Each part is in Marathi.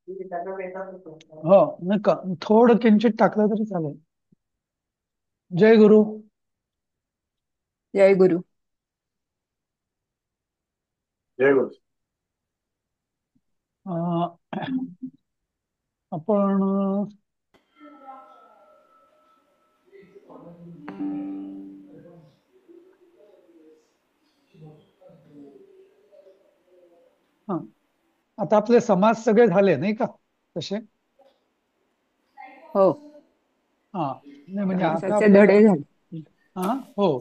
हो. नाही का, थोडं किंचित टाकलं तरी चालेल. जय गुरु. जय गुरु. जय गुरु. अं, आपण हा, आता आपले समाज सगळे झाले नाही का तसे. हो. हा. नाही म्हणजे आता समासाचे आपल्याला धडे झाले. हा. हो.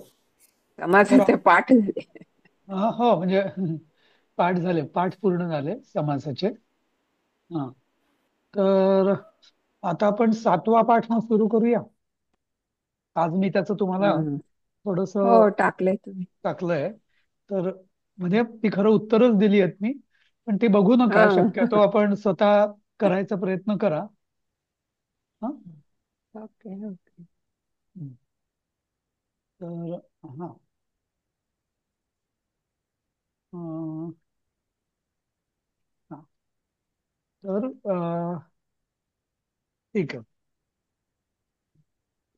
तर समासाचे पाठ झाले. हो म्हणजे पाठ झाले, पाठ पूर्ण झाले समासाचे. हा. तर आता आपण 7वा पाठ मग सुरू करूया. आज मी त्याचं तुम्हाला हम्म. थोडस हो, टाकलंय तुम्ही. टाकलंय. तर म्हणजे ती खरं उत्तरच दिली आहेत मी, पण ती बघू हा. नका, शक्यतो आपण स्वतः करायचा प्रयत्न करा. हा. Okay okay. हं. तर हा. अं, हा. तर ठीक आहे.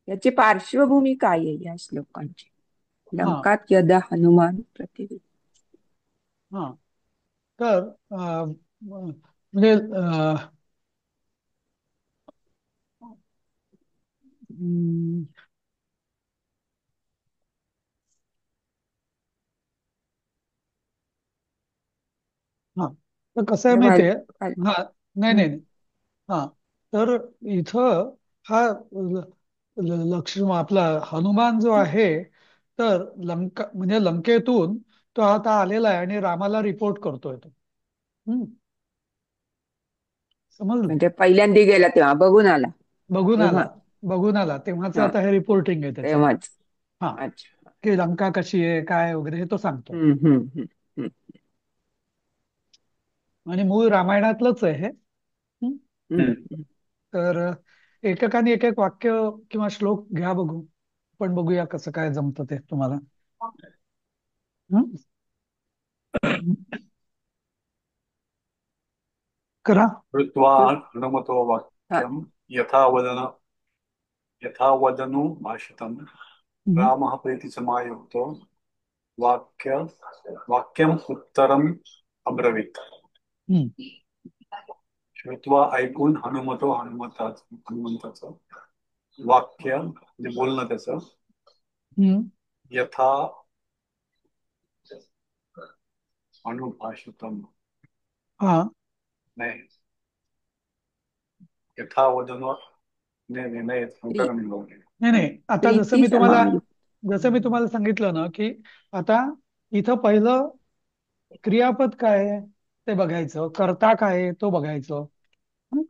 याची पार्श्वभूमी काय आहे या श्लोकांची? हा. लंकात यदा हनुमान प्रतिदिन. हा. तर म्हणजे हं, हा. तर कसं आहे म्हणजे माहितीये. हा. नाही हम्म. नाही नाही. हा. तर इथं हा लक्ष्मण आपला हनुमान जो आहे, तर लंका म्हणजे लंकेतून तो आता आलेला आहे आणि रामाला रिपोर्ट करतोय तो. हम्म. समजलं. म्हणजे पहिल्यांदा गेला तेव्हा बघून आला. बघून आला. तेव्हा. बघून आला तेव्हाच हा. आता हे रिपोर्टिंग आहे त्याचं. तेव्हाच. हा. अच्छा. की लंका कशी आहे काय वगैरे हे तो सांगतो. हम्म हम्म हम्म हम्म आणि मूळ रामायणातलंच आहे हे. हम्म. हम्म हम्म. हम्म. तर एकेकाने एक एक वाक्य किंवा श्लोक घ्या बघू. पण बघूया कसं काय जमतं ते तुम्हाला. हम्म. करा. कृत्वा हम्म. हनुमतो हा. वाक्यं यथा वदनु भाषितं हम्म. रामः प्रीतिसमायुक्तो वाक्य वाक्यम् उत्तरम् अब्रवीत. हम्म. श्रुत्वा ऐकून हनुमंताचं वाक्य म्हणजे बोलणं त्याचं हम्म. यथा अनुभाषितम हा. नाही यथा वदन नाही नाही नाही प्री संकलन नाही. नाही नाही. आता प्रीती समायुक्त. जसं मी तुम्हाला सांगितलं ना, की आता इथं पहिलं क्रियापद काय आहे ते बघायचं, कर्ता काय आहे तो बघायचं. हं?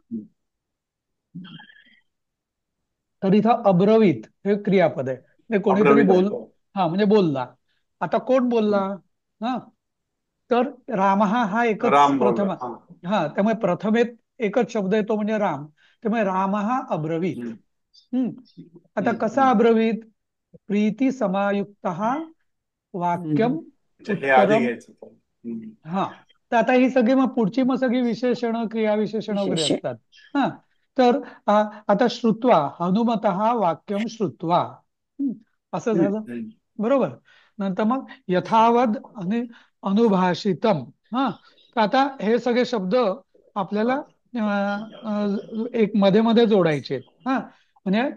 तर इथं अब्रवीत हे क्रियापद आहे. म्हणजे कोणीतरी अब्रवीत बोल. असतो. हा म्हणजे बोलला. आता कोण बोलला? हा. तर राम हा एकच राम बोलला प्रथम. हा. हा. त्यामुळे प्रथमेत एकच शब्द येतो म्हणजे राम. त्यामुळे राम अब्रवीत. हम्म. हम्म. आता हम्म. कसा हम्म. अब्रवीत? प्रीती समायुक्त वाक्यम हम्म. अच्छा, हे आधी उत्तरम. घ्यायचं तर. हम्म. हा. तर आता ही सगळी मग पुढची मग सगळी विशेषण क्रियाविशेषण वगैरे विशेष. असतात. हा. तर आता श्रुत्वा हनुमत वाक्यम श्रुत्वा. हं, असं हम्म. झालं. हम्म. बरोबर. नंतर मग यथावद आणि अनुभाषितम. हा. तर आता हे सगळे शब्द आपल्याला एक मध्ये मध्ये जोडायचे आहेत. हा. म्हणजे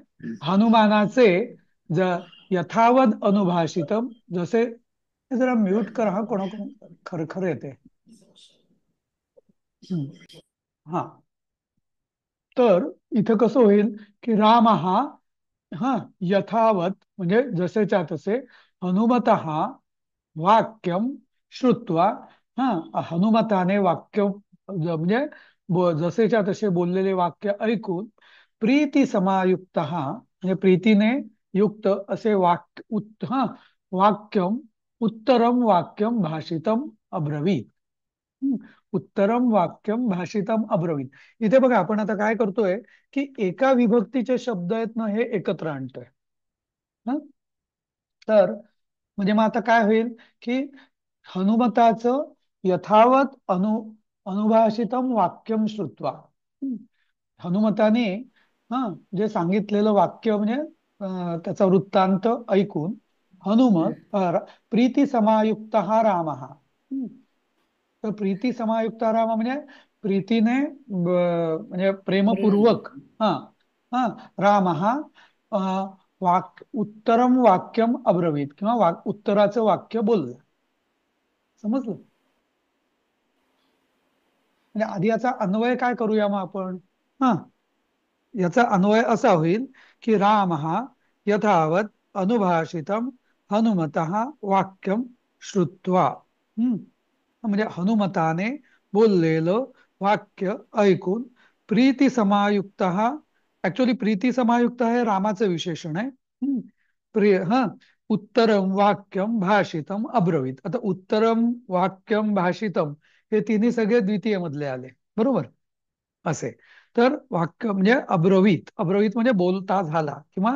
हनुमानाचे ज यथावद अनुभाषितम. जसे हे जरा म्यूट करा हा, कोणाकोण खरखर येते. हं. हा. तर इथं कसं होईल की राम हा यथावत म्हणजे जसेच्या तसे हनुमत वाक्यम श्रुत्वा. हा. हनुमताने वाक्य म्हणजे जसेच्या तसे बोललेले वाक्य ऐकून प्रीती समायुक्त म्हणजे प्रीतीने युक्त असे वाक्यम उत्तरम वाक्यम भाषितम अब्रवीत. हं. उत्तरम वाक्यम भाषितम अब्रवीत. इथे बघा आपण आता काय करतोय की एका विभक्तीचे शब्द आहेत ना हे एकत्र आणतोय. हं? तर म्हणजे मग आता काय होईल की हनुमताचं यथावत अनुभाषितम वाक्यम श्रुत्वा. हं. हनुमताने जे सांगितलेलं वाक्य म्हणजे त्याचा वृत्तांत ऐकून हनुमत प्रीती समायुक्त हा राम तर प्रीती समायुक्त राम म्हणजे प्रीतीने म्हणजे प्रेमपूर्वक हा हा राम उत्तरम वाक्यम अब्रवीत किंवा उत्तराचं वाक्य बोललं. समजलं? म्हणजे आधी याचा अन्वय काय करूया मग आपण. हा याचा अन्वय असा होईल की राम यथावत अनुभाषितम हनुमत वाक्यम श्रुत्वा. म्हणजे हनुमताने बोललेलं वाक्य ऐकून प्रीती समायुक्त ऍक्च्युअली प्रीती समायुक्त हे रामाचं विशेषण आहे. प्रिय उत्तरम वाक्यम भाषितम अब्रवीत. आता उत्तरम वाक्यम भाषितम हे तिन्ही सगळे द्वितीय मधले आले, बरोबर असे. तर वाक्य म्हणजे अब्रवीत, अब्रवीत म्हणजे बोलता झाला किंवा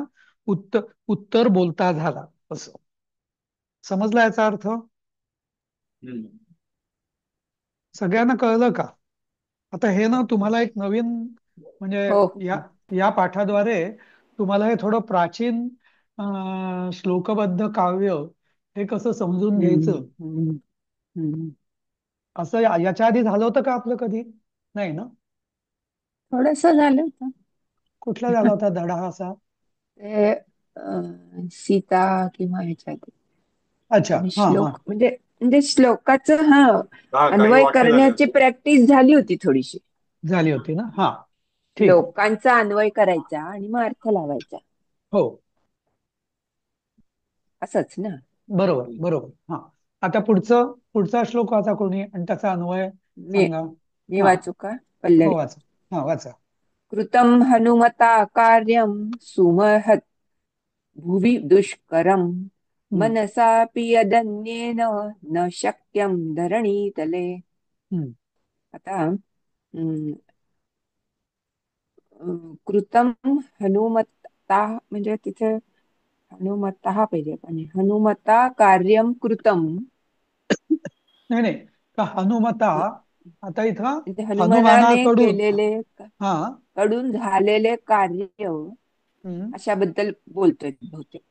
उत्तर बोलता झाला असं. समजला याचा अर्थ? सगळ्यांना कळलं का? आता हे ना तुम्हाला एक नवीन म्हणजे हो. या या पाठाद्वारे तुम्हाला हे थोडं प्राचीन श्लोकबद्ध काव्य हे कसं समजून हम्म, घ्यायचं हम्म, हम्म. असं याच्या आधी झालं होतं का आपलं कधी? नाही ना? थोडस झालं होतं. कुठला झाला होता धडा असा? ते सीता किंवा ह्याच्यात अच्छा, आणि हा हा. श्लोक म्हणजे म्हणजे श्लोकाचं काही अन्वय वाक्य झाले करण्याची होते. प्रॅक्टिस झाली होती थोडीशी. झाली होती ना? हा, ठीक. श्लोकांचा अन्वय करायचा आणि मग अर्थ लावायचा हो, असंच ना. बरोबर बरोबर. हा, आता पुढचा श्लोक वाचा कोणी आणि त्याचा अन्वय मी सांगा. मी हा, वाचू का हो पल्लवी. वाचा. हा वाचा. कृतं हनुमता कार्यं सुमहत् भुवि दुष्करं हम्म, मनसापि यदन्येन न शक्यं धरणीतले. हम्म. आता कृतं हनुमता म्हणजे तिथे हनुमता पाहिजे आणि हनुमता कार्यं कृतं नाही नाही, का हनुमता आता इथं म्हणजे हनुमानाने हनुमानाकडून. केलेले हा. कडून झालेले कार्य हम्म. अशाबद्दल बोलतोय बहुतेक.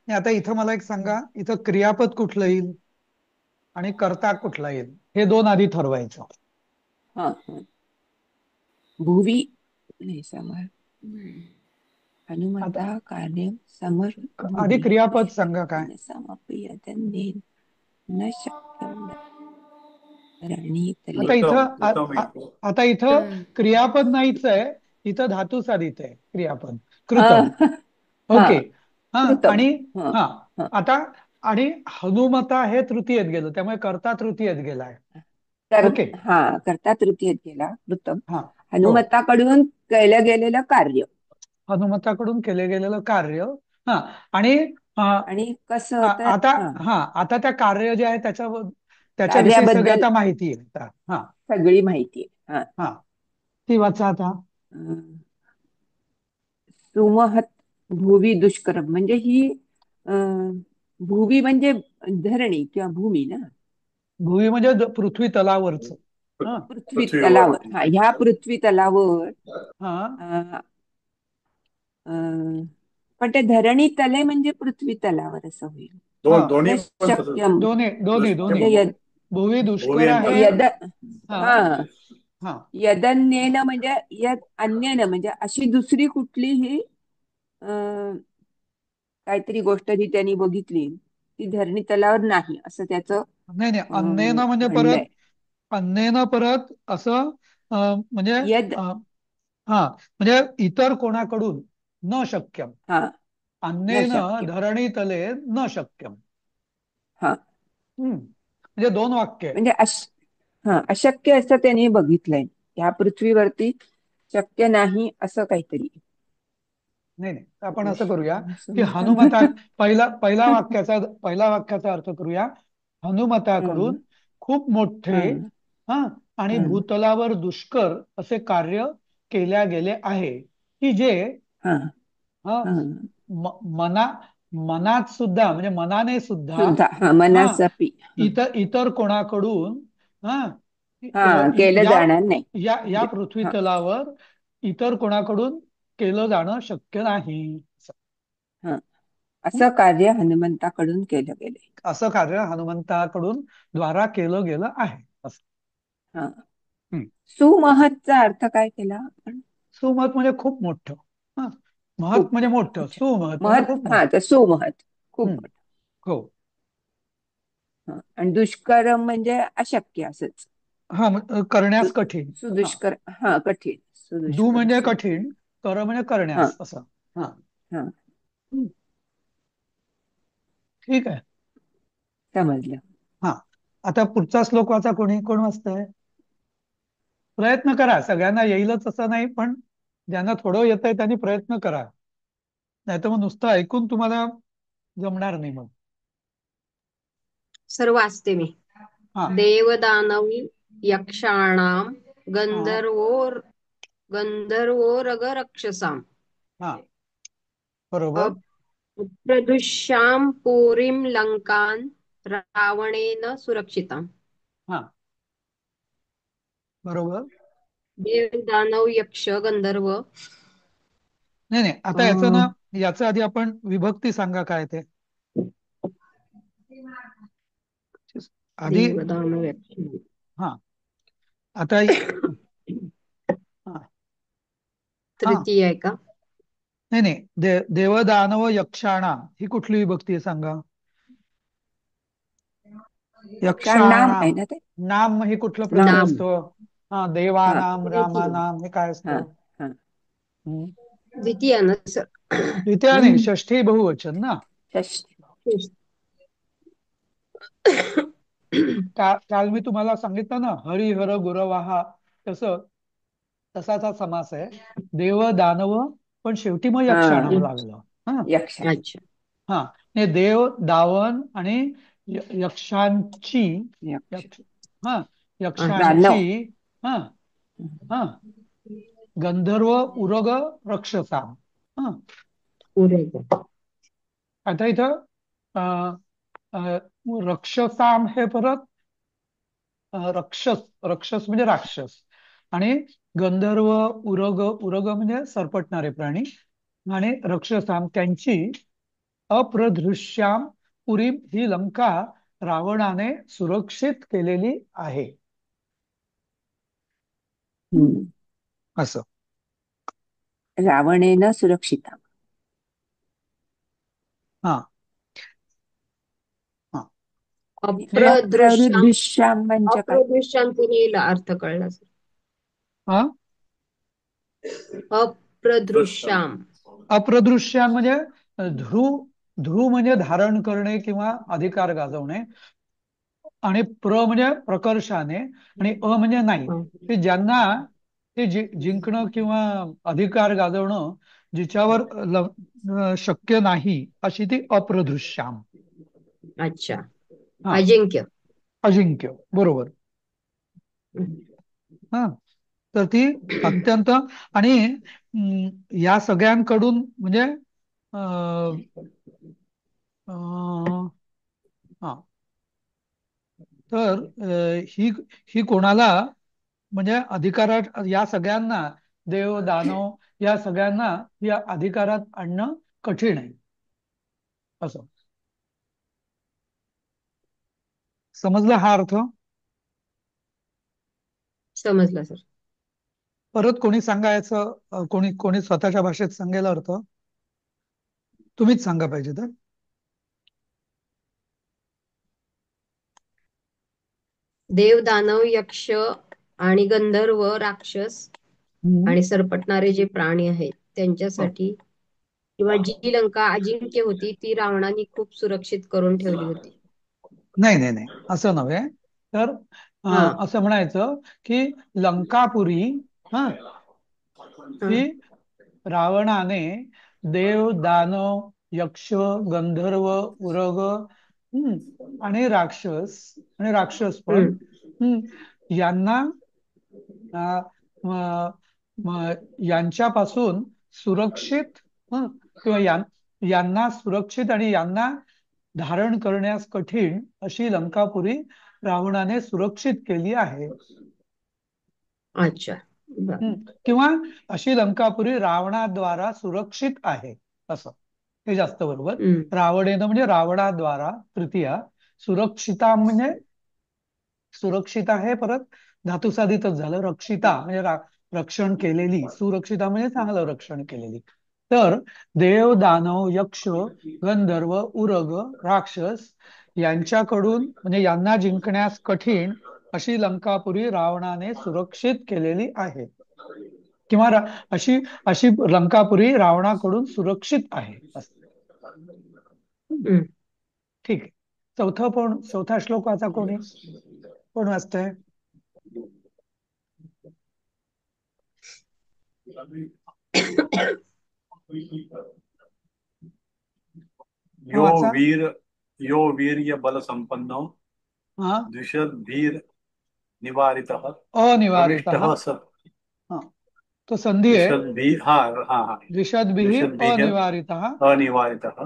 नाही, आता इथं मला एक सांगा, इथं क्रियापद कुठलं येईल आणि कर्ता कुठला येईल हे दोन आधी ठरवायचं. हा हा. भुवी नाही समर आता हनुमता कार्य समर आधी भुवी क्रियापद सांगा काय. दुष्कर्म समपयतन्येन न शक्यं धरणीतले. आता उत्तम इथं उत्तम येतो. आता इथं क्रियापद नाहीच आहे. इथं धातू साधित आहे क्रियापद हा कृतम. हा ओके. हा. कृतम. आणि हा हा हा. आता आणि हनुमता हे तृतीयेत गेलं त्यामुळे कर्ता तृतीयेत गेलाय. तर ओके. हा करता तृतीयेत गेला कृतम. हा. हो, हनुमताकडून केलं गेलेलं कार्य हनुमताकडून केले गेलेलं कार्य. हा. आणि अ, आणि कसं तर आता हा आता त्या कार्य जे आहे त्याच्याविषयी सगळं कार्याबद्दल आता माहिती आहे आता. हा सगळी माहिती आहे. हा हा, ती वाचा आता. सुमहत भुवी दुष्करम म्हणजे ही भुवी म्हणजे धरणी किंवा भूमी ना. भुवी म्हणजे पृथ्वी तलावरच. हा पृथ्वी पृथ्वीवर. तलावर ह्या पृथ्वी तलावर हा. अं, अं, पण ते धरणी तले म्हणजे पृथ्वी तलावर असं होईल. हा, न दोन्ही पण तसंच. शक्यम दोन्ही दोन्ही दोन्ही. म्हणजे यद भुवी भोवी दुष्कर आणि आहे. म्हणजे यद हा हा हा यदन्येन म्हणजे यद अन्येन म्हणजे अशी दुसरी कुठलीही काहीतरी गोष्ट जी त्यांनी बघितली ती धरणी तलावर नाही असं त्याचं नाही नाही, अन्नेन म्हणजे म्हणणं परत आहे. अन्नेन परत असं म्हणजे यद हा म्हणजे इतर कोणाकडून न शक्यम. हा न अन्नेन शक्य धरणी तले न शक्यम. हा म्हणजे दोन वाक्य आहे. म्हणजे अशक्य असं त्यांनी बघितलंय ह्या पृथ्वीवरती शक्य नाही असं काहीतरी. नाही नाही, तर आपण असं करूया की समजा. हनुमता पहिला वाक्याचा अर्थ करूया. हनुमताकडून खूप मोठे हा हा आणि हा भूतलावर दुष्कर असे कार्य केल्या गेले आहे की जे हा हा हा मना मनात सुद्धा म्हणजे मनाने सुद्धा सुद्धा हा हा मनासापी इतर कोणाकडून हा हा, केलं या जाणार नाही. या या जे- पृथ्वी हा तलावर इतर कोणाकडून केलं जाणं शक्य नाही. हा, हं? असं कार्य हनुमंताकडून केलं गेले. असं कार्य हनुमंताकडून द्वारा केलं गेलं आहे असं. हा, हं. सुमहतचा अर्थ काय केला आपण? सुमत म्हणजे खूप मोठं. हा, महत खूप म्हणजे मोठं. मोठं, अच्छा. सुमहत म्हणजे महत, खूप हा, मोठं. तर सुमहत खूप हं. मोठं. हो. हा. आणि दुष्करम म्हणजे अशक्य असंच. हा, सु, करण्यास कठीण. हा, सुदुष्कर, हा, कठीण. दू सुदुष्कर, म्हणजे कठीण, कर म्हणजे हा करण्यास असं. हा. हा, हं. ठीक आहे. समजलं. हा, आता पुढचा श्लोक वाचा. कोणी कोण वाचतंय? प्रयत्न करा, सगळ्यांना येईलच असं नाही, पण ज्यांना थोडं येतंय त्यांनी प्रयत्न करा, नाही तर मग नुसतं ऐकून तुम्हाला जमणार नाही मग. सर्व वाचते मी. हा. देवदानव यक्षाणाम हा. गंधर्वोरग रक्षसाम हा, बरोबर. प्रदुष्याम पुरीम लंकान रावणेन सुरक्षिताम. हा, बरोबर. देव दानव यक्ष गंधर्व. नाही नाही, आता याचं ना, याचं आधी आपण विभक्ती सांगा काय ते आधी. देव दानव यक्ष. हा, आता हा. हा, तृतीय आहे का? नाही नाही, देवदानव यक्षाणा ही कुठली विभक्ती आहे सांगा. यक्षाण नाम आहे यक्षाणाम. ना ते. नाम हे कुठलं प्रत्यय नाम. नाम. असतं? हा, हा देवानाम द्वितीय. रामानाम हे काय हा असतं? हा. हम्म. द्वितीय ना सर. द्वितीय नाही, षष्ठी बहुवचन ना. षष्ठी. काल मी तुम्हाला सांगितलं ना, हरिहर गुरवाहा, तसं तसाच हा समास आहे. देव दानव, पण शेवटी मग हा, यक्षाणाम लागलं. हा. यक्षाण. अच्छा. हा, हे देव दावन आणि यक्षांची. यक्ष. यक्ष हा, दानव. यक्षांची. हा. हा, गंधर्व उरग रक्षसा. हा, उरग. आता इथं अं, अं, रक्षसाम हे परत रक्षस म्हणजे राक्षस, आणि गंधर्व उरग, उरग म्हणजे सरपटणारे प्राणी, आणि रक्षसाम त्यांची अप्रदृश्याम पुरी ही लंका रावणाने सुरक्षित केलेली आहे हम्म. असं. रावणेन सुरक्षिता. हा. हा, हे अप्रदृश्याम. अप्रदृश्याम म्हणजे काय? अप्रदृश्याम पुरीला अर्थ कळला सर. हा, अप्रदृश्याम. अप्रदृश्याम म्हणजे ध्रुव. ध्रुव म्हणजे धारण करणे किंवा अधिकार गाजवणे, आणि प्र म्हणजे प्रकर्षाने, आणि म्हणजे नाही. ते ज्यांना ते जिंकणं किंवा अधिकार गाजवणं जिच्यावर शक्य नाही, अशी ती अप्रदृश्याम. अच्छा. हा, अजिंक्य. अजिंक्य, बरोबर. हा, तर ती अत्यंत, आणि या सगळ्यांकडून म्हणजे अं, अं, हा, तर ही ही कोणाला, म्हणजे अधिकारात या सगळ्यांना, देव दानव या सगळ्यांना या अधिकारात आणणं कठीण आहे असं. समजलं हा अर्थ? समजलं सर. परत कोणी सांगायचं, कोणी कोणी स्वतःच्या भाषेत सांगेल अर्थ? तुम्हीच सांगा पाहिजे तर. देव दानव यक्ष आणि गंधर्व राक्षस हम्म. आणि सरपटणारे जे प्राणी आहेत हो. त्यांच्यासाठी, किंवा जी लंका अजिंक्य होती ती रावणाने खूप सुरक्षित करून ठेवली होती. नाही नाही नाही, असं नव्हे. तर हा. असं म्हणायचं की लंकापुरी, हा, हा. ही रावणाने देव दानव यक्ष गंधर्व उरग, आणि राक्षस पण, हम्म. यांना अं, म- म- यांच्यापासून सुरक्षित, किंवा यांना सुरक्षित आणि यांना धारण करण्यास कठीण अशी लंकापुरी रावणाने सुरक्षित केली आहे. अच्छा. बर. किंवा अशी लंकापुरी रावणाद्वारा सुरक्षित आहे असं, हे जास्त बरोबर. हम्म. रावणेनं म्हणजे रावणाद्वारा, तृतीया. सुरक्षिता म्हणजे सुरक्षिता हे परत धातुसाधितच झालं. रक्षिता म्हणजे रक्षण केलेली, सुरक्षिता म्हणजे चांगलं रक्षण केलेली. तर देव, दानव, यक्ष, गंधर्व, उरग, राक्षस यांच्याकडून म्हणजे यांना जिंकण्यास कठीण अशी लंकापुरी रावणाने सुरक्षित केलेली आहे. किंवा अशी अशी लंकापुरी रावणाकडून सुरक्षित आहे असं. हम्म. ठीक आहे. चौथा श्लोक वाचा कोणी, कोण वाचतंय? वाचा. यो वीर्य बल संपन्न हा, द्विषद्भीर निवारितः अनिवारितः. प्रविष्टः हा, तो संधी आहे. द्विषद्भीर हा हा हा द्विषद्भिः द्विषद्भीः अनिवारितः. अनिवारितः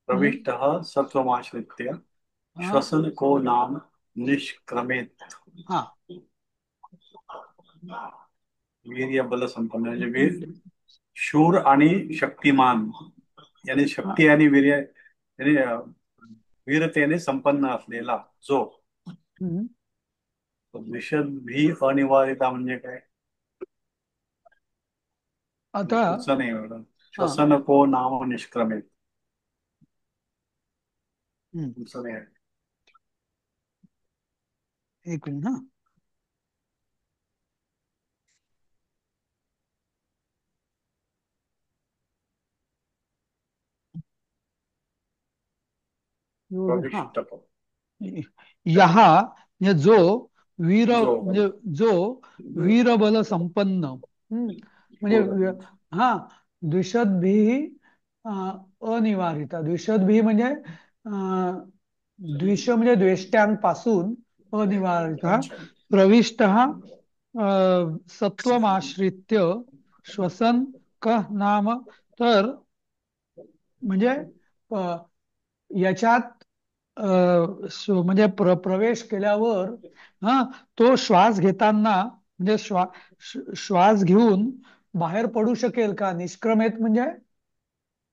प्रविष्टः सत्वमाश्रित्य हा, श्वसन को नाम निष्क्रमेत. हा, वीर्य बल संपन्न म्हणजे वीर, शूर आणि शक्तिमान, यानी शक्ती आणि वीर्य यानी वीरतेने संपन्न असलेला जो. हम्म. द्विषद्भी अनिवार्यता म्हणजे काय? आता पुढचं नाही एवढं. हा, श्वसन को नाम निष्क्रमेत. पुढचं नाही. एक मिनिट हा. हा, प्रविष्टः यहा म्हणजे जो, वीर जो. म्हणजे जो वीरबल संपन्न. म्हणजे हा, द्विषद्भिः अनिवारिता. द्विषद्भिः म्हणजे द्विष म्हणजे द्वेष्ट्यांपासून, अनिवारिता प्रविष्टः सत्वमाश्रित्य श्वसन कः नाम. तर म्हणजे याच्यात म्हणजे प्रवेश केल्यावर हा, तो श्वास घेताना म्हणजे श्वास घेऊन बाहेर पडू शकेल का? निष्क्रमेत म्हणजे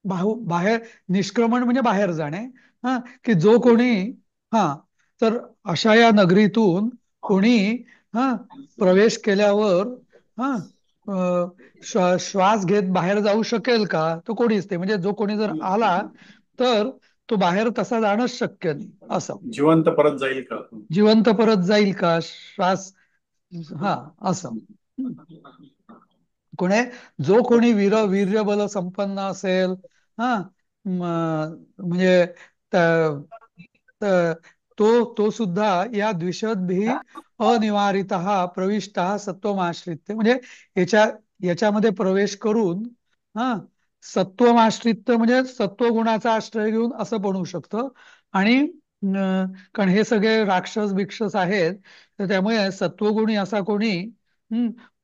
बाहेर, निष्क्रमण म्हणजे बाहेर जाणे. हा, की जो कोणी हा, तर अशा या नगरीतून कोणी हा प्रवेश केल्यावर हा श्वास घेत बाहेर जाऊ शकेल का? तो कोणीच ते म्हणजे जो कोणी जर आला तर तो बाहेर तसा जाणंच शक्य नाही असं. जिवंत परत जाईल का? जिवंत परत जाईल का श्वास? हा, असं. कोणी जो कोणी वीर्यबल संपन्न असेल हा, म्हणजे तो सुद्धा या द्विषद्भिः अनिवारितः प्रविष्टः सत्वमाश्रित्य म्हणजे याच्यामध्ये प्रवेश करून हा, सत्वमाश्रित्य म्हणजे सत्वगुणाचा आश्रय घेऊन असं बनवू शकतं. आणि कारण हे सगळे राक्षस भिक्षस आहेत, तर त्यामुळे सत्वगुणी असा कोणी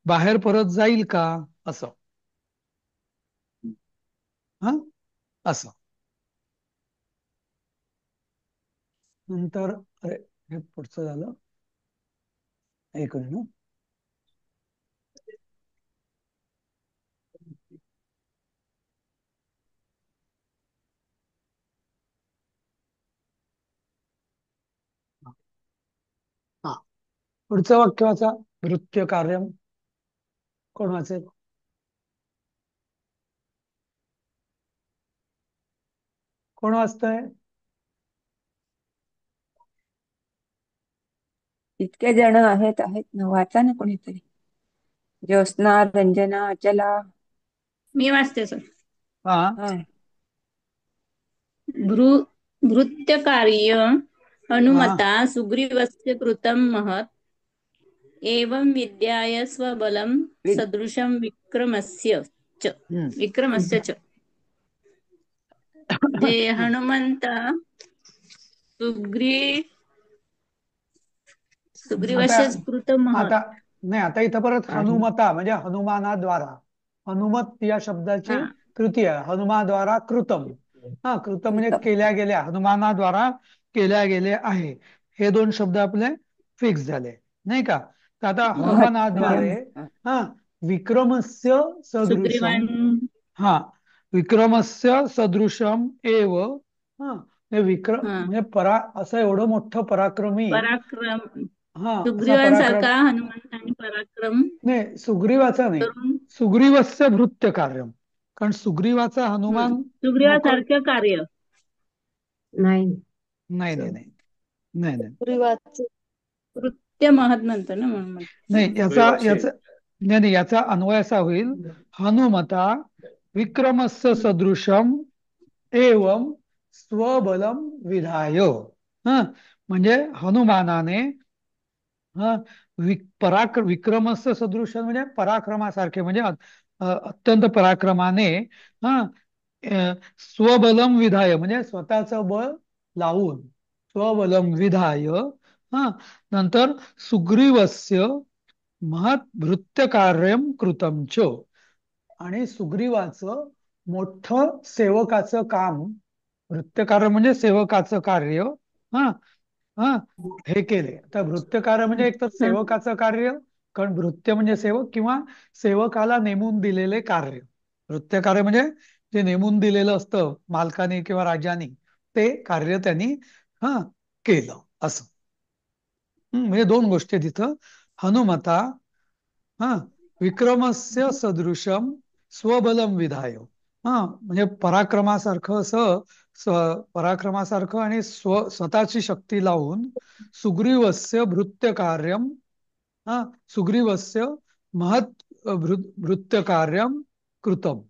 बाहेर परत जाईल का असं. हा, असं. नंतर अरे हे पुढचं झालं. एक मिनिट. हा, पुढचं वाक्य वाचा. भृत्य कार्यम कोण वाचेल? कोण वाचतंय? इतके जण आहेत ना, वाचा ना कोणीतरी. ज्योत्स्ना, रंजना, अचला. मी वाचते सर. हा, हा, भृत्यकार्य हा, हनुमता सुग्रीवस्य कृतं महत् एवं विद्याय स्वबलं सदृशं विक्रमस्य च. जे हनुमंत आता सुग्रीवस्य कृत महत्. आता नाही, आता इथं परत हनुमता म्हणजे हनुमानाद्वारा. हनुमत या शब्दाची हा, तृतीय आहे. हनुमाद्वारा कृतम. हा, कृतम म्हणजे कृतम. केल्या गेल्या, हनुमानाद्वारा केल्या गेले आहे. हे दोन शब्द आपले फिक्स झाले नाही का? तर आता महत् हनुमानाद्वारे हा. हा विक्रमस्य सुग्रीवान सदृशम हा विक्रमस्य सदृशम एव हा हे विक्रम हा म्हणजे असं एवढं मोठं पराक्रमी पराक्रम हा असा पराक्रम सुग्रीवांसारखा हनुमंताने पराक्रम नाही सुग्रीवाचा नाही करून सुग्रीवस्य भृत्य कार्यम कारण सुग्रीवाचा हनुमान मोकळ सुग्रीवासारखं कार्य नाही नाही नाही नाही नाही नाही सुग्रीवाचे कृत्य महत् म्हणतो ना म्हणून नाही सुग्रीवाचे नाही नाही याचा अन्वय असा होईल हनुमता विक्रमस्य सदृशम एवं स्वबलम विधाय हा म्हणजे हनुमानाने हा विक्रमस्य सदृश म्हणजे पराक्रमासारखे म्हणजे अत्यंत पराक्रमाने हा स्वबलम विधाय म्हणजे स्वतःचं बळ लावून स्वबलम विधाय हा नंतर सुग्रीवस्य महत् भृत्य कार्यम कृतम च आणि सुग्रीवाचं मोठं सेवकाचं काम भृत्यकार्य म्हणजे सेवकाचं कार्य हा हा हे केले आता भृत्यकार्य म्हणजे एकतर सेवकाचं कार्य कारण भृत्य म्हणजे सेवक किंवा सेवकाला नेमून दिलेले कार्य भृत्यकार्य म्हणजे जे नेमून दिलेलं असतं मालकाने किंवा राजाने ते कार्य त्यांनी हा केलं असं म्हणजे दोन गोष्टी तिथं हनुमता हा विक्रमस्य सदृशम स्वबलम विधाय हा म्हणजे पराक्रमासारखं असं पराक्रमासारखं आणि स्वतःची शक्ती लावून सुग्रीवस्य भृत्य कार्यम हा सुग्रीवस्य महत् भृत्य कार्यम कृतम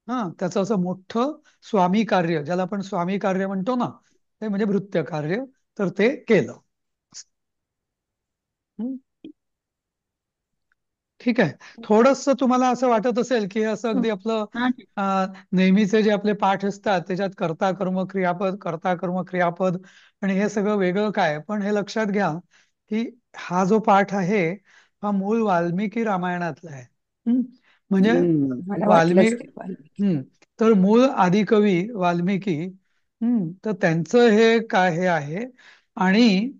हा त्याचं असं मोठं स्वामी कार्य ज्याला आपण स्वामी कार्य म्हणतो ना ते म्हणजे भृत्य कार्य तर ते केलं हम्म. ठीक आहे थोडस तुम्हाला असं वाटत असेल की असं अगदी आपलं नेहमीचे जे आपले पाठ असतात त्याच्यात कर्ता कर्म क्रियापद कर्ता कर्म क्रियापद आणि हे सगळं वेगळं काय पण हे लक्षात घ्या की हा जो पाठ आहे हा मूळ वाल्मिकी रामायणातला आहे म्हणजे मला वाटलंच ते वाल्मिकी. हम्म तर मूळ आदिकवी वाल्मिकी तर त्यांचं हे काय हे आहे आणि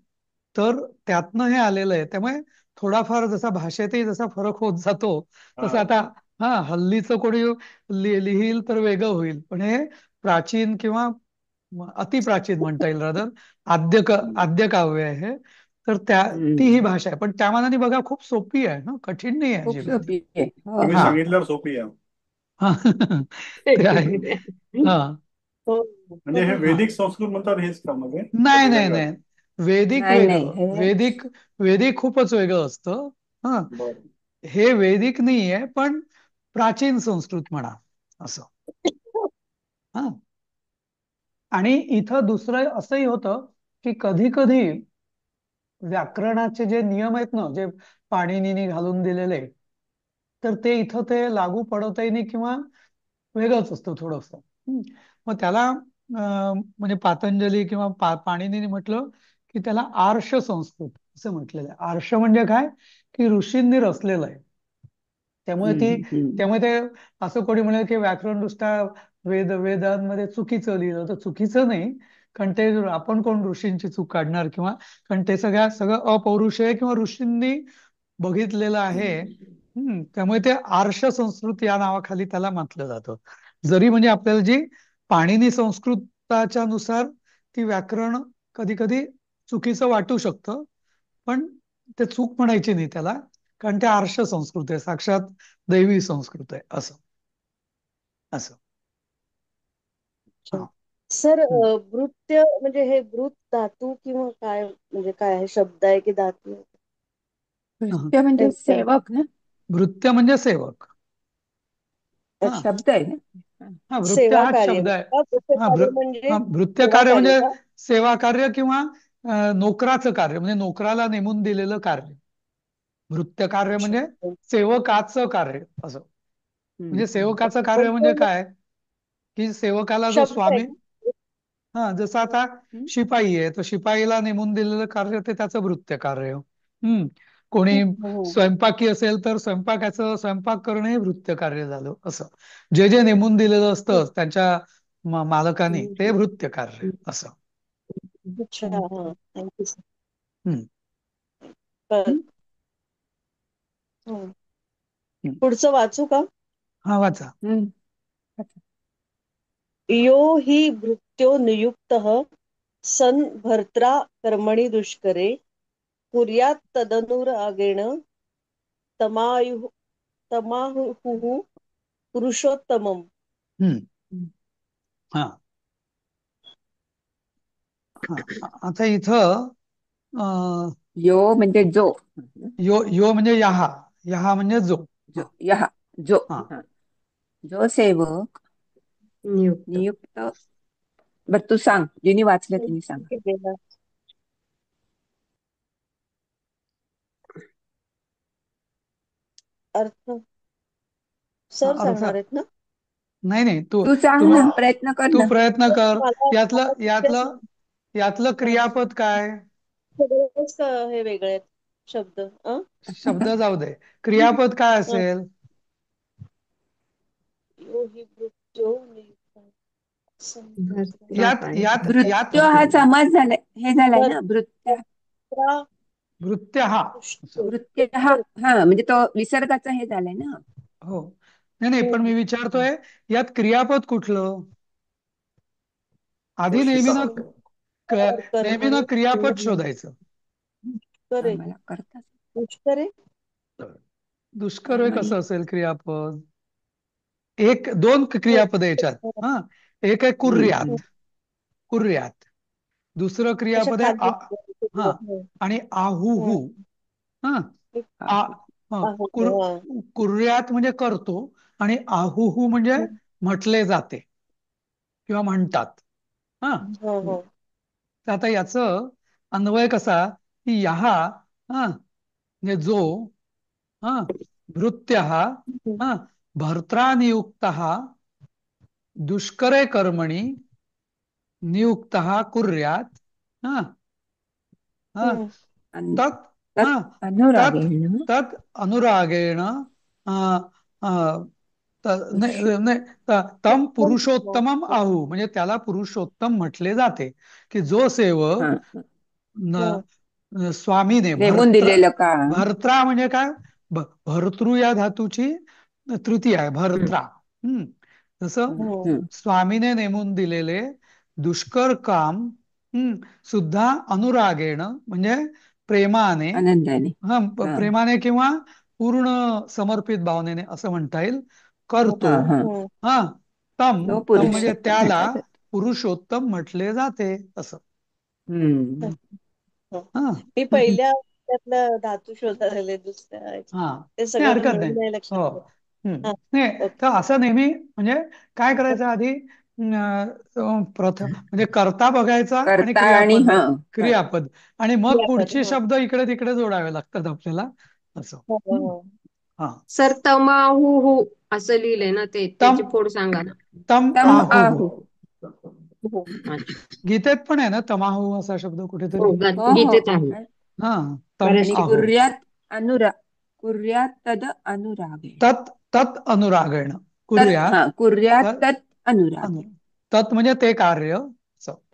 तर त्यातनं हे आलेलं आहे त्यामुळे थोडाफार जसा भाषेतही जसा फरक होत जातो तसं आता हल्लीचं कोणी लिहिल तर वेगळं होईल पण हे प्राचीन किंवा अतिप्राचीन म्हणता येईल रादर आद्य काव्य आहे तर ती ही भाषा आहे पण त्या मानाने बघा खूप सोपी आहे ना कठीण नाही आहे खूप अजिबात सोपी आहे. हो, तुम्ही हा सांगितल्यावर सोपी आहे हा ते आहे हा हो म्हणजे हे हा वैदिक संस्कृत म्हणतात हेच का मध्ये नाही नाही वेगळं नाही वैदिक नाही नाही वेगळं हे वैदिक खूपच वेगळं असतं हा बरं हे वैदिक नाहीये पण प्राचीन संस्कृत म्हणा असं हा आणि इथं दुसरं असंही होतं की कधी कधी व्याकरणाचे जे नियम आहेत ना जे पाणिनीने घालून दिलेले तर ते इथं ते लागू पडवताही नाही किंवा वेगळंच असतं थोडंसं मग त्याला म्हणजे पातंजली किंवा पाणिनीने म्हटलं की त्याला आर्ष संस्कृत असं म्हटलेलं आहे आर्ष म्हणजे काय की ऋषींनी रचलेलं आहे त्यामुळे ते असं कोणी म्हणेल की व्याकरण दृष्ट्या वेदांमध्ये चुकीचं लिहिलं तर चुकीचं नाही कारण ते आपण कोण ऋषींची चूक काढणार किंवा कारण ते सगळं अपौरुषेय किंवा ऋषींनी बघितलेलं आहे त्यामुळे ते आर्ष संस्कृत या नावाखाली त्याला म्हटलं जातं जरी म्हणजे आपल्याला जी पाणिनी संस्कृताच्या नुसार ती व्याकरण कधी कधी चुकीचं वाटू शकतं पण ते चूक म्हणायची नाही त्याला कारण ते आर्ष संस्कृत आहे साक्षात दैवी संस्कृत आहे असं असं हा सर भृत्य म्हणजे हे भृत धातू किंवा काय म्हणजे काय आहे शब्द आहे की धातू आहे? भृत्य म्हणजे सेवक ना भृत्य म्हणजे सेवक हा शब्द आहे ना भृत्य सेवा हाच कार्य शब्द आहे का? भृत्य कार्य म्हणजे भृत्य सेवा कार्य कार्य म्हणजे का? सेवा कार्य किंवा नोकराचं कार्य म्हणजे नोकराला नेमून दिलेलं कार्य भृत्य कार्य अच्छा म्हणजे सेवकाचं कार्य असं म्हणजे सेवकाचं पण कार्य म्हणजे तो काय की सेवकाला जो शब्द आहे स्वामी जसं आता शिपाई आहे तर शिपाईला नेमून दिलेलं कार्य ते त्याचं भृत्य कार्य कोणी हो. स्वयंपाकी असेल तर स्वयंपाक करणं हे भृत्य कार्य झालं असं जे जे नेमून दिलेलं असतं त्यांच्या मालकाने ते भृत्य कार्य असं अच्छा हा थँक्यू सर हम्म बर हं. हं. पुढचं वाचू का? हा वाचा. हम्म. यो हि भृत्यो नियुक्तः सन् भर्त्रा कर्मणि दुष्करे कुर्यात् तदनुरागेण तमायुः तमाहुः पुरुषोत्तमम्. हम्म हा हा आता इथं यो म्हणजे जो. यो यो म्हणजे यहा, यहा म्हणजे जो. जो यहा जो. हा हा. जो सेवक नियुक्त. नियुक्त. बर तू सांग, जिने वाचलं तिने सांग. अर्थ सर अर्थ सांगणार आहेत ना? नाही नाही, तू तू सांग तुम्हा ना, प्रयत्न कर तू ना. प्रयत्न कर. मला यातलं मला यातलं यातलं क्रियापद काय? सगळेच हे वेगळे आहेत शब्द. शब्द जाऊ दे, क्रियापद काय हं. असेल? यो हि भृत्यो नियुक्तः सन् भर्त्रा यात काय? यात यात भृत्य हा समास झालाय, हे झालाय ना भृत्य. भर्त्रा भृत्य हा असं. भृत्य हा हा म्हणजे तो विसर्गाचा हे झालाय ना. हो, नाही नाही, पण मी विचारतोय यात क्रियापद कुठलं? आधी नेहमीनं नेहमीनं क्रियापद शोधायचं. करे मला करता दुष्करे दुष्कर हे कसं असेल क्रियापद? एक दोन क्रियापद याच्यात. हा, एक आहे कुर्यात. कुर्यात. दुसरं अशा क्रियापद आहे खाली हा आणि आहुहू. हा कुर्यात म्हणजे करतो आणि आहुहू म्हणजे म्हटले जाते किंवा म्हणतात. हा तर आता याचं अन्वय कसा की यहा हा म्हणजे जो, हा भृत्य हा भर्त्रा नियुक्त दुष्करे कर्मणि नियुक्त कुर्यात. हा हा तत् हा तत् अनुरागेण तत् अनुरागेण तम पुरुषोत्तमम आहू म्हणजे त्याला पुरुषोत्तम म्हटले जाते. की जो सेवक स्वामीने नेमून दिलेलं का. भर्त्रा म्हणजे काय? भर्तृ या धातूची तृतीय आहे भर्त्रा. जसं स्वामीने नेमून दिलेले दुष्कर काम सुद्धा अनुरागेण म्हणजे प्रेमाने. आनंदाने. प्रेमाने किंवा पूर्ण समर्पित भावनेने असं म्हणता येईल, करतो. हा तम तो तम म्हणजे पुरुषोत्तम त्याला म्हटला जातो. पुरुषोत्तम म्हटले जाते असं. मी पहिल्या त्यातला धातू शोधायला दुसऱ्या हा ते नाही, सगळं हरकत नाही. मिळून नाही हो लक्षात. नाही, तर असं नेहमी म्हणजे काय करायचं आधी प्रथम म्हणजे कर्ता बघायचा आणि करता आणि क्रियापद आणि मग पुढचे शब्द इकडे तिकडे जोडावे लागतात आपल्याला असं. हा सर तमाहू असं लिहिलंय ना, ते त्याची फोड सांगा ना. तम तम आहू. अच्छा. गीतेत पण आहे ना तमाहू असा शब्द कुठेतरी. हो, गीतेत आहे. हा तम आणि आहू. कुर्यात तद अनुरागेण. तत् अनुरागेण कुर्यात. कुर्यात तत् अनुरागेण. तत् म्हणजे ते कार्य.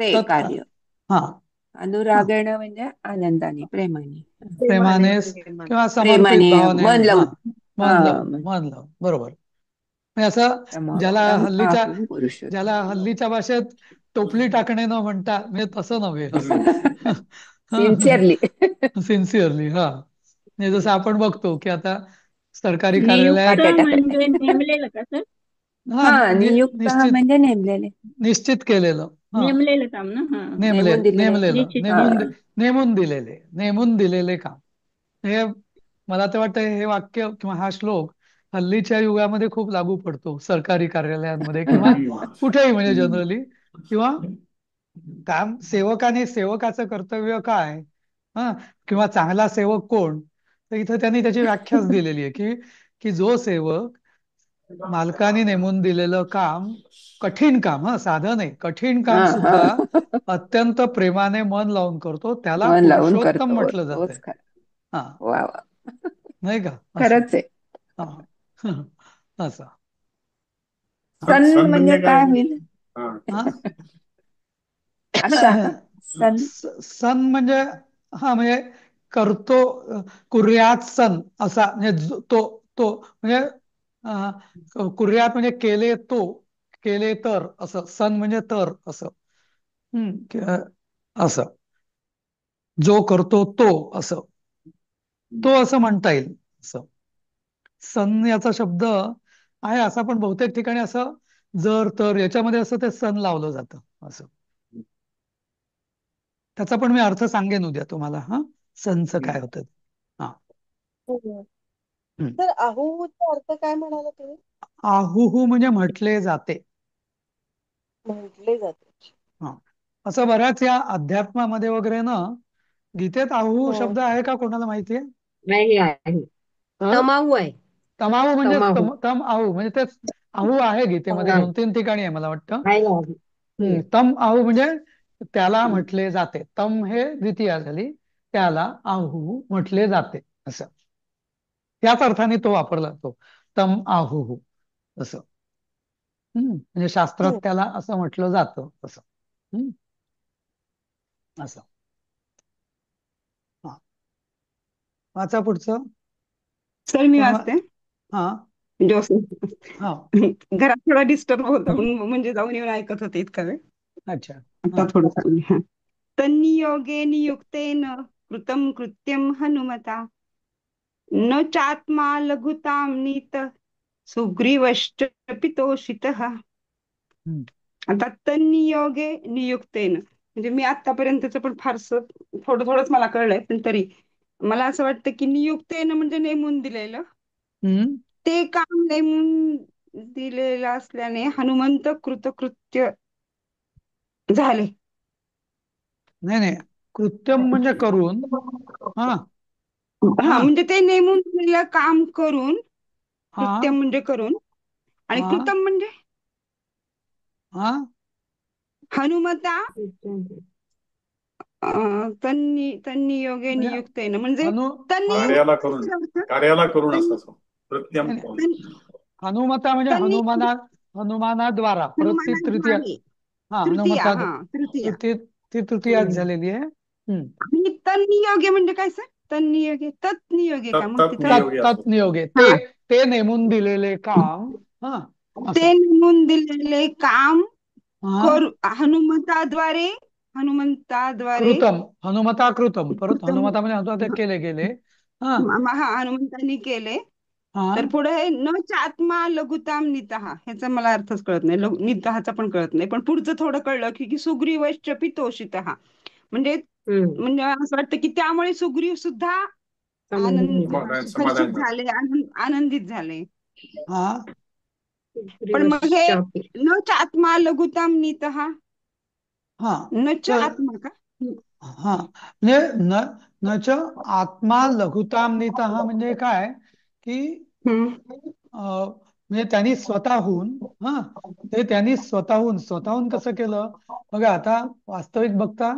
ते कार्य. हा अनुरागेण म्हणजे आनंदाने, प्रेमाने किंवा समर्पित भावने. मन लावून. मन लावून बरोबर. असं ज्याला हल्लीच्या भाषेत टोपली टाकणे न म्हणता म्हणजे तसं नव्हे. सिन्सिअरली. सिन्सिअरली. हा म्हणजे जसं आपण बघतो की आता सरकारी कार्यालयात नियुक्त म्हणजे नेमलेलं का सर? नियुक्त म्हणजे नेमलेले, निश्चित केलेलं, नेमलेलं काम ना. नेमून दिलेले काम. हे मला तर वाटतं हे वाक्य किंवा हा श्लोक हल्लीच्या युगामध्ये खूप लागू पडतो सरकारी कार्यालयांमध्ये किंवा कुठेही म्हणजे जनरली. किंवा काम सेवकाचं कर्तव्य काय, किंवा चांगला सेवक कोण, तर इथं त्यांनी त्याची व्याख्याच दिलेली आहे की जो सेवक मालकाने नेमून दिलेलं काम, कठीण काम, साधं नाही, कठीण काम सुद्धा अत्यंत प्रेमाने मन लावून करतो, त्याला मन लावून पुरुषोत्तम करतो. म्हटलं जातंय. हा वा नाही का? खरंच आहे. असं सन म्हणजे काय होईल? आशा. सन म्हणजे म्हणजे करतो, कुर्यात सन असा म्हणजे तो तो म्हणजे कुर्यात म्हणजे केले तो, केले तर असं, सन म्हणजे तर असं. असं जो करतो तो असं, तो असं म्हणता येईल. असं सन याचा शब्द आहे असा, पण बहुतेक ठिकाणी असं जर तर याच्यामध्ये असं ते सन लावलं जातं असं. त्याचा पण मी अर्थ सांगेन उद्या तुम्हाला. हा, सनचं काय होतं. हा. हम्म. हम्म. तर आहुचा अर्थ काय म्हणाला तुम्ही? आहुहू म्हणजे म्हटले जाते. म्हटले जाते. हा, असं बऱ्याच या अध्यात्मामध्ये वगैरे ना, गीतेत आहुहू हम्म. शब्द आहे का कोणाला माहितीये? नाही आहे. तर तमाहू आहे. तमाहू म्हणजे तमाहू. तम आहू म्हणजे तेच. आहू आहे गीतेमध्ये हा, 2-3 ठिकाणी आहे मला वाटतं. आहे आहे. तम आहू म्हणजे त्याला म्हटले जाते. तम हे द्वितीया झाली, त्याला आहू म्हटले जाते असं. याच अर्थाने तो वापरला जातो, तम आहू असं. म्हणजे शास्त्रात हम्म. त्याला असं म्हटलं जातं असं. हम्म, असं. हा, वाचा पुढचं. सर मी कोण? वाचते. हा. हा. घरात थोडा डिस्टर्ब होता म्हणून म्हणजे जाऊन येऊन ऐकत होते इतका वेळ. अच्छा. आता हा. थोडं चालू. तन्नियोगे नियुक्तेन कृतं कृत्यं हनुमता न चात्मा लघुतां नीत सुग्रीवश्च पितोषितः. हम्म. आता तन्नियोगे नियुक्तेन म्हणजे मी आतापर्यंतच पण फारसं थोडं थोडंच मला कळलंय, पण तरी मला असं वाटतं की नियुक्तेन म्हणजे नेमून दिलेलं, हम्म. ते काम नेमून दिलेलं असल्याने हनुमंत कृतकृत्य झाले. नाही नाही, कृत्यम म्हणजे करून. हा. हा, हा. म्हणजे ते नेमून दिलेलं काम करून, हा. कृत्यम म्हणजे करून, आणि हा. कृतम म्हणजे हा. हनुमता तन्नी योगे म्हणजे नियुक्तेन म्हणजे हनु तन्नी हनु कार्याला करून असं तन्नी असं कृत्यम नाही नाही, करून. हनुमता म्हणजे तन्नी हनुमानाद्वारा परत ती तृतीय. हनुमानाद्वारे हा, तृतीया, हनुमता हा तृतीया. ती ती तृतीयाच झालेली आहे. आणि तन्नी योगे म्हणजे काय सर? तन्नी योगे तत् नियोगे का मग तत् तिथं? नियोगी तत् असं. नियोगे, ते हा, ते नेमून दिलेले काम. हा, असं. ते नेमून दिलेले काम हा. करू हनुमताद्वारे, हनुमंताद्वारे कृतम, हनुमता कृतम, परत कृतम. हनुमता म्हणजे हनुमता केले गेले. हा. हा, हनुमंतांनी केले. हा. तर पुढे हे न चात्मा लघुताम नितहा, ह्याचा मला अर्थच कळत नाही, नितहाचा पण कळत नाही, पण पुढचं थोडं कळलं की सुग्रीवश्च पितोषितः म्हणजे म्हणजे असं वाटतं की त्यामुळे सुग्रीव सुद्धा समाधानी झाले. हर्षित समाधान झालं. झाले, आनंदित झाले. हा. पण मग हे सुग्रीवश्चापि. न चात्मा लघुताम नितहा, हा. न च तर आत्मा का? हा म्हणजे न च आत्मा लघुताम नीतः म्हणजे काय की हम्म. म्हणजे त्यांनी स्वतःहून. हा, ते त्यांनी स्वतःहून स्वतःहून कसं केलं बघा. आता वास्तविक बघता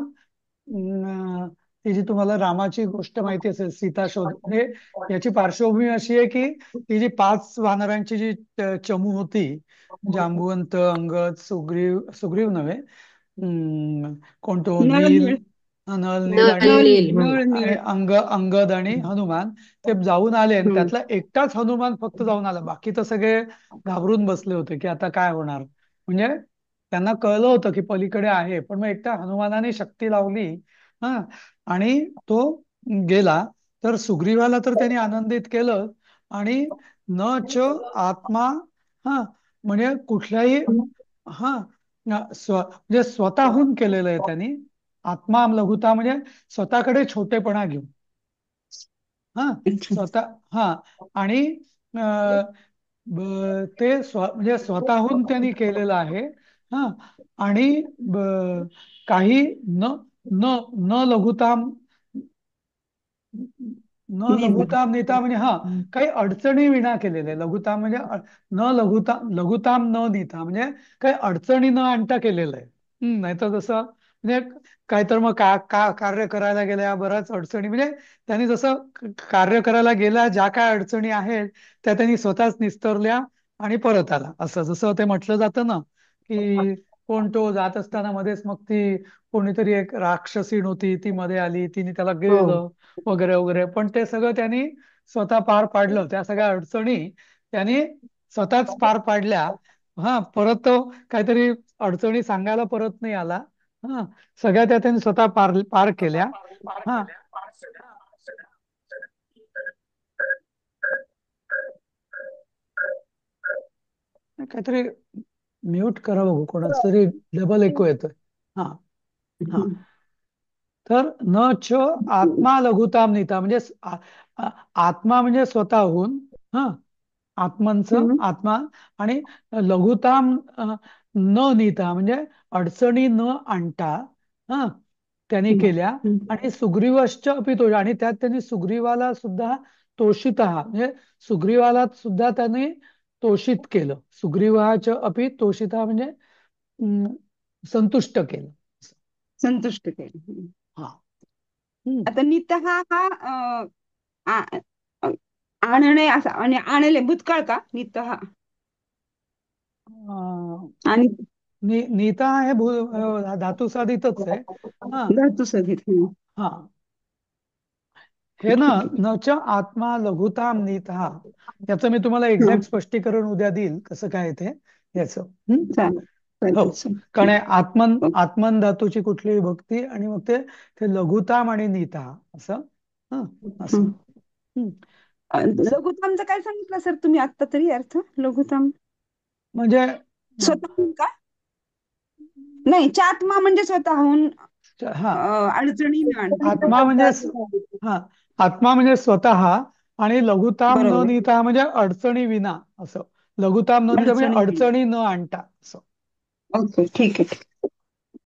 ती जी तुम्हाला रामाची गोष्ट माहिती असेल, सीता शोध, म्हणजे याची पार्श्वभूमी अशी आहे की ती जी 5 वानरांची जी चमू होती, जांबुवंत, अंगद, सुग्रीव नव्हे, कोणतो, नळ नील, नीळ नल, नील नळ आणि नील. नळ आणि नीळ. अंगद आणि हनुमान ते जाऊन आले. आणि हम्म. त्यातला एकटाच हनुमान फक्त जाऊन आला, बाकी तर सगळे घाबरून बसले होते की आता काय होणार. म्हणजे त्यांना कळलं होतं की पलीकडे आहे, पण मग एकटा हनुमानाने शक्ती लावली. हा, आणि तो गेला. तर सुग्रीवाला तर त्यांनी आनंदित केलं. आणि न च आत्मा, हा म्हणजे कुठल्याही, हा म्हणजे स्वतःहून केलेलं आहे त्यांनी. आत्मा लघुता म्हणजे स्वतःकडे छोटेपणा घेऊन. हा, अच्छा. स्वतः. हा, आणि ते म्हणजे स्वतःहून त्यांनी केलेलं आहे. हा, आणि काही न न न लघुताम, न निर्भय. लघुताम नेता म्हणजे हा, काही अडचणी विना केलेले. लघुताम म्हणजे न लघुताम न नेता म्हणजे काही अडचणी न आणता केलेलं आहे. नाहीतर जसं म्हणजे काय तर मग कार्य करायला गेल्या बऱ्याच अडचणी, म्हणजे त्यांनी जसं कार्य करायला गेल्या ज्या काय अडचणी आहेत त्या त्यांनी स्वतःच निस्तरल्या आणि परत आला. असं जसं ते म्हटलं जातं ना की कोण तो जात असताना मध्येच मग ती कोणीतरी एक राक्षसीण होती, ती मध्ये आली, तिने त्याला हो गिळलं वगैरे वगैरे. पण ते सगळं त्यांनी स्वतः पार पाडलं, त्या सगळ्या अडचणी त्यांनी स्वतःच पार पाडल्या. हा, परत तो काहीतरी अडचणी सांगायला परत नाही आला. हा, सगळ्या त्या त्यांनी स्वतः पार पार केल्या. हा, काहीतरी म्यूट करा बघू, कोणाच तरी डबल एको येतोय. हा हा. तर न च आत्मा लघुताम नीता, म्हणजे आत्मा म्हणजे स्वतःहून, हा, आत्मनचं आत्मा, आणि लघुताम न नीता म्हणजे अडचणी न आणता, हा, त्यांनी केल्या. आणि सुग्रीवश्च अपि तोष, आणि त्यात त्यांनी सुग्रीवाला सुद्धा तोषित म्हणजे सुग्रीवाला सुद्धा त्यांनी तोषित केलं. सुग्रीवाच अपि तोषित म्हणजे संतुष्ट केलं. संतुष्ट केलं. हा. हम्म. आता नितः हा आणणे असा, आणि आणले भूतकाळ का नितः? आणि नीता हे धातू साधितच आहे. हा धातू सहित. हा. हे ना, न च आत्मा लघुताम नीता, याचं मी तुम्हाला एक्झॅक्ट स्पष्टीकरण उद्या देईल, कसं काय ते याच. हो, कारण आत्मन धातूची कुठलीही भक्ती, आणि मग ते लघुताम आणि नीता असं. असं. लघुतामचं काय सांगितलं सर तुम्ही आता तरी अर्थ? लघुताम म्हणजे स्वतःहून का? नाही, चात्मा म्हणजे स्वतःहून हा, अडचणी न आणता. आत्मा म्हणजे हा, आत्मा म्हणजे स्वतः, आणि लघुताम न बरोबर. नीता म्हणजे अडचणी विना असं. लघुताम न नीता म्हणजे अडचणी अडचणी न आणता असं. ओके, ठीक आहे.